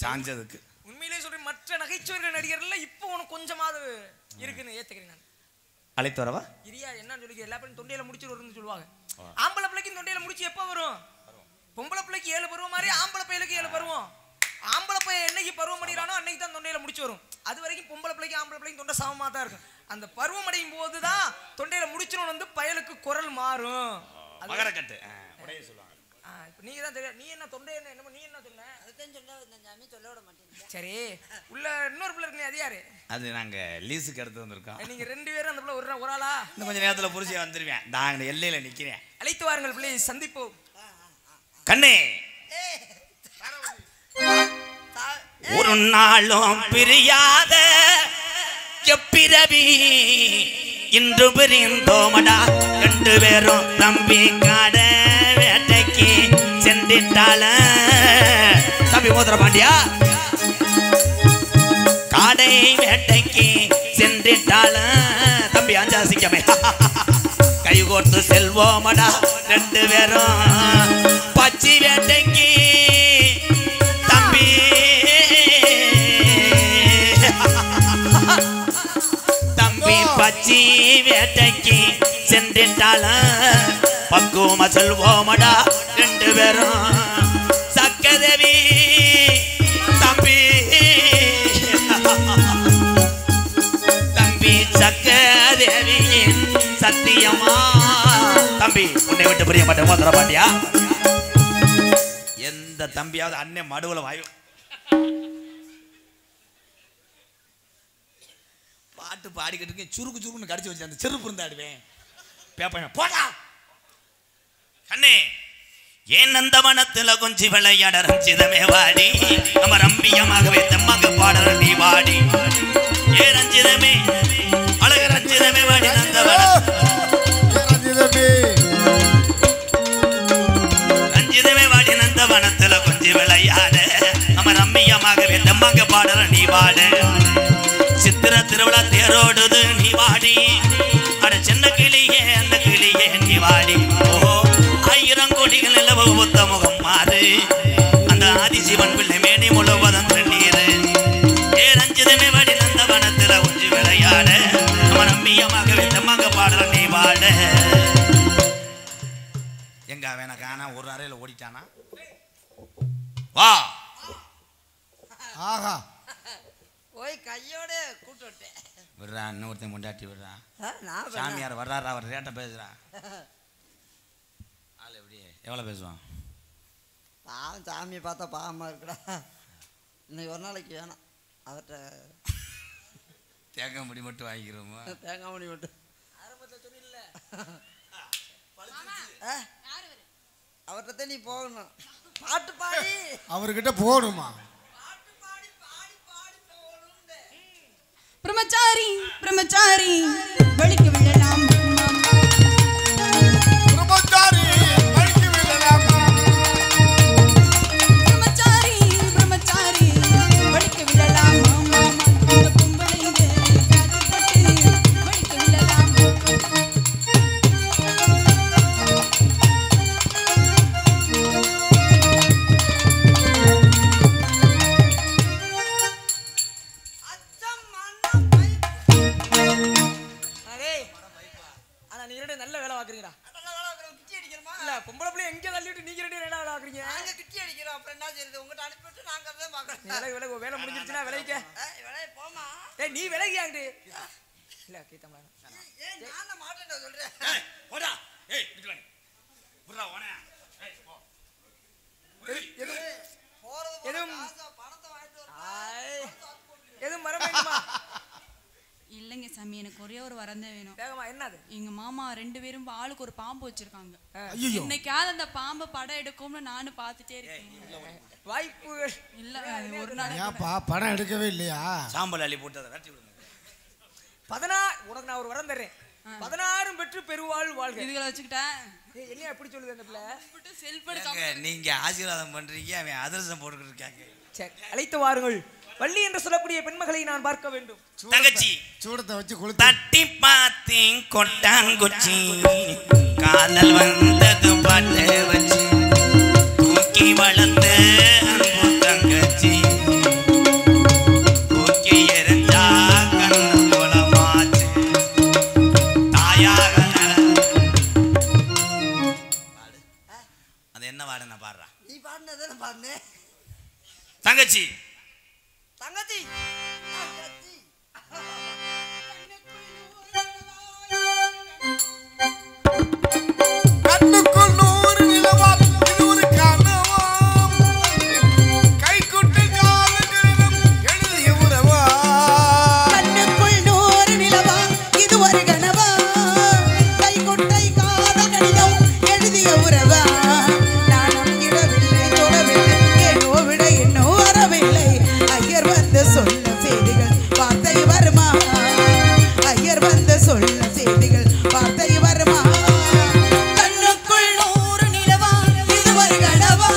சாஞ்சதுக்கு. உண்மையிலேயே சொல்றேன். மற்ற நகைச்சுவை நடிகர்ல இப்போ உனக்கு கொஞ்சமாவது இருக்குன்னு ஏத்துக்கிறேன் நான். அழைத்து வரவா? இரியா என்னன்னு சொல்லி எல்லா பேரும் தொண்டையில முடிச்சு வரும்னு சொல்லுவாங்க. ஆம்பளை பிள்ளைக்கு தொண்டையில முடிச்சு எப்போ வரும்? பொம்பளை பிள்ளைக்கு 7 பருவம் மாதிரி ஆம்பளை பையலுக்கு 7 பருவம். ஆம்பளை பையன் என்னைக்கு பருவம் அடைகிறானோ அன்னைக்கு தான் தொண்டையில முடிச்சு வரும். அது வரைக்கும் பொம்பளை பிள்ளைக்கு ஆம்பளை பிள்ளைக்கு தொண்டை சமமா தான் இருக்கும். அந்த பருவம் அடையும் போதுதான் தொண்டையில முடிச்சவன் வந்து பயலுக்கு குரல் மாறும். மகரக்கட்டு உடைய சொல்லுவாங்க. நீங்க தான் தெரியும். நீ என்ன தொண்டை என்ன நீ என்ன சொன்ன? அதுதான் சொல்ல விட மாட்டேங்க. சரி உள்ள இன்னொரு பிள்ளை இருக்கு. அது யாரு? அது நாங்க லீஸுக்கு எடுத்து வந்திருக்கோம். நீங்க 2 பேரும் அந்த பிள்ளை ஒரு ஆளா? இன்னும் கொஞ்சம் நேரத்துல புரிச்சு வந்துருவேன். நான் எல்லையில நிக்கிறேன். அழைத்து வாருங்கள் ப்ளீஸ் சந்திப்போம். கண்ணே ஒரு நாளும் பிரியாத எப்பிரவி இன்று பிரிந்தோமடா 2 பேரும் தம்பி காட வேட்டைக்கு சென்றிட்டால. தம்பி மோதிர பாண்டியா காடை வேட்டைக்கு சென்றிட்டால. தம்பி அஞ்சாசிக்கமே கை கோர்த்து செல்வோமடா 2 பேரும் பச்சி வேட்டைக்கு. தம்பி தம்பி பச்சி வேட்டைக்கு சென்றிட்டால. பக்குவமா செல்வோமடா 2 பேரும் சக்கதேவி. தம்பி தம்பி சக்கதேவியின் சத்தியமா. தம்பி உன்னை விட்டு புரிய மாட்டேன் மோதிர பாண்டியா. எந்த தம்பியாவது அண்ணன் மடுவுல வாயு பாட்டு பாடிக்கிட்டு இருக்கேன். சுருக்கு சுருக்குன்னு கடிச்சு வச்சு அந்த செருப்பு இருந்தாடுவேன் பேப்பேன் போடா. கண்ணே ஏன் அந்த வனத்துல கொஞ்சம் விளையாட ரஞ்சிதமே வாடி. நம்ம ரம்பியமாகவே தெம்மாக பாடற நீ வாடி. ஏ ரஞ்சிதமே அழகு ரஞ்சிதமே வாடி. அந்த ரஞ்சிதமே வாடி நந்த வனத்துல கொஞ்சம் விளையாட. நம்ம ரம்மியமாகவே தெம்மாக பாடற நீ வாட. சித்திர திருவிழா தேரோடுது நீ வாடி. அட சின்ன கிளியே அந்த கிளியே நீ வாடி. ஓ 1000 கோடிகள் நிலவு ஒத்த முகம் மாறு. அந்த ஆதிசிவன் பிள்ளை மேனி முழுவதும் தண்ணீர். ஏ ரஞ்சிதமே வாடி நந்த வனத்துல கொஞ்சம் விளையாட. நம்ம ரம்மியமாகவே தெம்மாக பாடற நீ வாட. எங்க அவன காணா ஒரு அறையில ஓடிட்டானா? வா ஆஹா போய் கையோட கூட்டு விட்டேன். விடுறா இன்னொருத்தன் கொண்டாட்டி விடுறா. நான் சாமியார் வர்றாரா? அவர் ரேட்ட பேசுறா. ஆள் எப்படி எவ்வளோ பேசுவான்? பாவம் சாமியை பார்த்தா பாவமா இருக்குடா. இன்னைக்கு ஒரு நாளைக்கு வேணாம் அவர்கிட்ட தேங்காய் முடி மட்டும் வாங்கிக்கிறோமா? தேங்காய் மணி மட்டும் ஆரம்பத்தில் சொன்னில்ல அவர்கிட்ட நீ போகணும். பாட்டு பாடி அவர்கிட்ட போகணுமா? பிரம்மச்சாரி பிரம்மச்சாரி வலிக்கு விழலாம். பிரம்மச்சாரி வலிக்கு விழலாம். பிரம்மச்சாரி பிரம்மச்சாரி வலிக்கு விழலாம். இந்த பொம்பளைங்க காத்துப்பட்டு வலிக்கு விழலாம். நல்ல வேலை வாக்குறீங்கடா. இல்ல பொம்பளை பிள்ளை எங்க தள்ளிட்டு நீங்க 2 பேரும் என்ன வேலை வாக்குறீங்க? நாங்க கிட்டி அடிக்கிறோம். அப்புறம் என்ன செய்யுது? உங்ககிட்ட அனுப்பிட்டு நாங்க அதை பார்க்கறோம். வேலை முடிஞ்சிருச்சுன்னா விலைக்க. விலை போமா. ஏய் நீ விலைக்கியாண்டு. இல்ல கீதம்ல. ஏய் நான் மாட்டேன் சொல்றேன். ஏய் போடா. ஏய் இங்க வாங்க. புறா ஓனே. ஏய் போ. எதுவும் பணத்தை வாங்கிட்டு வர எதுவும் வர வேண்டுமா? இல்லைங்க சாமி எனக்கு ஒரே ஒரு வரம் தான் வேணும். வேகமா என்னது? எங்க மாமா 2 பேரும் ஆளுக்கு ஒரு பாம்பு வச்சிருக்காங்க. ஐயோ இன்னைக்காவது அந்த பாம்பை படம் எடுக்கும்னு நானும் பார்த்துட்டே இருக்கேன். வாய்ப்பு இல்ல ஒரு நாள் ஏப்பா படம் எடுக்கவே இல்லையா? சாம்பல் அள்ளி போட்டு அதை வெட்டி விடுங்க. 16 உனக்கு நான் ஒரு வரம் தர்றேன். 16 பெற்று பெருவாள் வாழ்க. இதுகளை வச்சுக்கிட்டேன். என்ன எப்படி சொல்லுது அந்த பிள்ளை? செல்ஃப் ஏங்க, நீங்க ஆசீர்வாதம் பண்றீங்க, அவன் அதிரசம் போட்டுக்கிட்டு இருக்காங்க. சரி, அழைத்து வாருங்கள். வள்ளி என்று சொல்லக்கூடிய பெண்மகளை நான் பார்க்க வேண்டும். தங்கச்சி சூடத்தை வச்சு கொளுத்து. தட்டி பார்த்தேன் கொட்டாங்குச்சி, காதல் வந்தது பாட்டு வச்சு, தூக்கி வளர்ந்த அன்பு தங்கச்சி, தூக்கி எறிஞ்சா கண்ணு குளமாச்சு, தாயாக அது என்ன வாடு நான் பாடுறேன். நீ பாடினதை நான் பாடினேன். தங்கச்சி தங்கச்சி தங்கச்சி கண்ணுக்குள் 100 நிலவாம், இது ஒரு கனவாம். கைக்குட்டை காலங்களிலும் எழுதிய உறவா. கண்ணுக்குள் 100 நிலவா, இது ஒரு கனவா. கைக்குட்டை காதல் கடிதம் எழுதிய உறவா. நானும் இடவில்லை தொடவில்லை, ஏனோ விட இன்னும் வரவில்லை. ஐயர் வந்து சொன்ன செய்திகள் வார்த்தை வருமா? ஐயர் வந்து சொன்ன செய்திகள் வார்த்தை வருமா? கண்ணுக்குள் 100 நிலவா, இது ஒரு கனவா.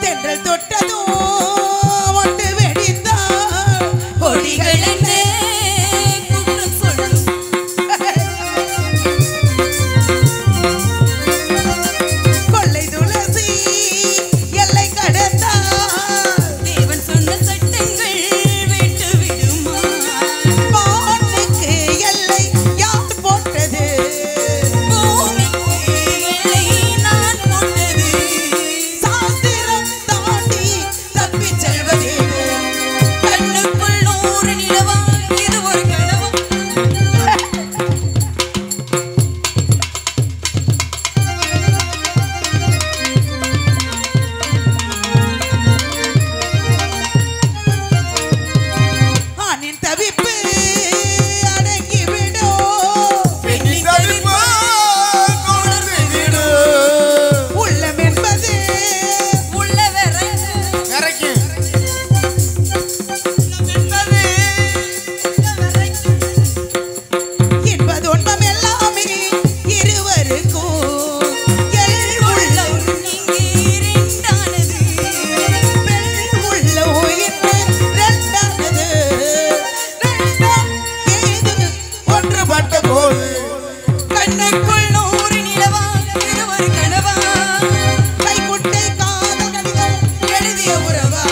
தென்றல் தொட்டதும் ஒட்டு வெடித்தால் கொடிகள் என்ன குற்றம் சொல்லும். கொள்ளை துளசி எல்லை கடந்தால் தேவன் சொன்ன சட்டங்கள் விட்டு விடுமா? வானுக்கு எல்லை யார் போட்டது? பூமிக்கு எல்லை நான் போட்டது. சாஸ்திரம் தாண்டி தப்பிச் செல்வதே. கண்ணுக்குள் 100 நிலவா, இது ஒரு கனவா. ஆணின் தவிப்பு அடங்கிவிடும். பெண்ணின் தவிப்பு தொடர்ந்து விடு. உள்ளம் என்பது உள்ளவரை இறக்கி. என்பது உண்மம் எல்லாமே இருவருக்கும். எள் உள்ளம் இங்கே இரண்டானது. பெண் உள்ளம் இன்று இரண்டானது. இரண்டாம் ஏது ஒன்றுபட்ட போது. கண்ணுக்குள் 100 நிலவா, இது ஒரு கனவா. கைக்குட்டை காதல் கடிதம் எழுதிய உறவா.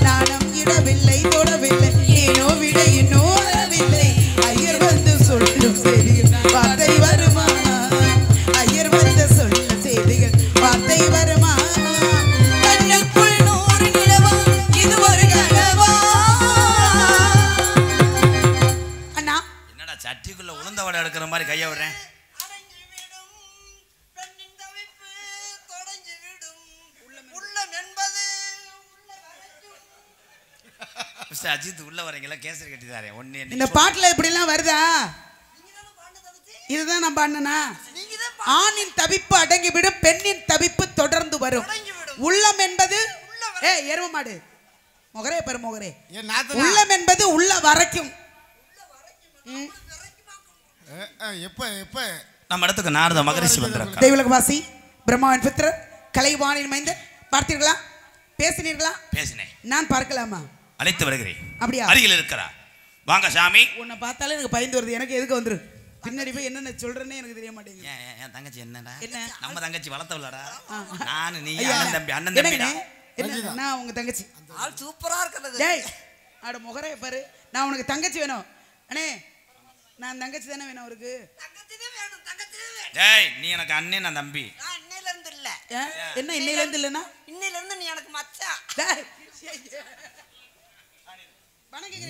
நானும் இடவில்லை தொடவில்லை, ஏனோ விட இன்னும் வரவில்லை. ஐயர் வந்து சொல்லும் செய்திகள் வார்த்தை வருமா? ஐயர் வந்து சொல்ல செய்திகள் வார்த்தை வருமா? கண்ணுக்குள் 100 நிலவா, இது ஒரு கனவா. அண்ணா என்னடா சட்டிக்குள்ள உளுந்த வடை எடுக்கிற மாதிரி கையை விடுறேன். அடங்கிவிடும் பெண்ணின் தவிப்பு தொடங்கிவிடும். உள்ளம் என்பது உள்ள வரைக்கும். மிஸ்டர் அஜித் உள்ள வரீங்களா? கேசரி கட்டிதாரே ஒன்னு இந்த பாட்டுல இப்படி எல்லாம் வருதா? நீங்கதானே பாடின தங்கச்சி? இதுதான் நான் பாடினா. நீங்கதான் ஆணின் தவிப்பு அடங்கிவிடும், பெண்ணின் தவிப்பு தொடர்ந்து வரும். தொடங்கிவிடும். உள்ளம் என்பது எரும மாடு முகரே பெரு முகரே. என் நாத்தனா. உள்ளம் என்பது உள்ள வரைக்கும். எப்ப எப்ப நம்ம இடத்துக்கு நாரத மகரிஷி வந்திருக்கா. தெய்வலகவாசி பிரம்மாவின் புத்திரர் கலைவாணின் மைந்தர். பார்த்தீர்களா? பேசினீர்களா? பேசினேன். நான் பார்க்கலாமா? அழைத்து வருகிறேன். அப்படியா? அருகில் இருக்கிறா. வாங்க சாமி. உன்னை பார்த்தாலே எனக்கு பயந்து வருது. எனக்கு எதுக்கு வந்துரு? பின்னாடி போய் என்னென்ன சொல்றேன்னே எனக்கு தெரிய மாட்டேங்குது. என் தங்கச்சி என்னடா? என்ன? நம்ம தங்கச்சி வளர்த்தவளடா. நானு நீ ஐயா, அண்ணன் தம்பி அண்ணன் தம்பிடா. என்னண்ணே? என்ன நான் உங்க தங்கச்சி. ஆள் சூப்பரா இருக்கிறது. டேய் அட முகரே பாரு. நான் உனக்கு தங்கச்சி வேணும். அண்ணே நான் தங்கச்சி தானே வேணும் அவருக்கு. தங்கச்சிதான் வேணும், தங்கச்சிதான் வேணும். டேய் நீ எனக்கு அண்ணன் நான் தம்பி. நான் இன்னையில இருந்து இல்ல. என்ன இன்னையில இருந்து இல்லைன்னா? இன்னையில இருந்து நீ எனக்கு மச்சான். டேய் வணக்கம்.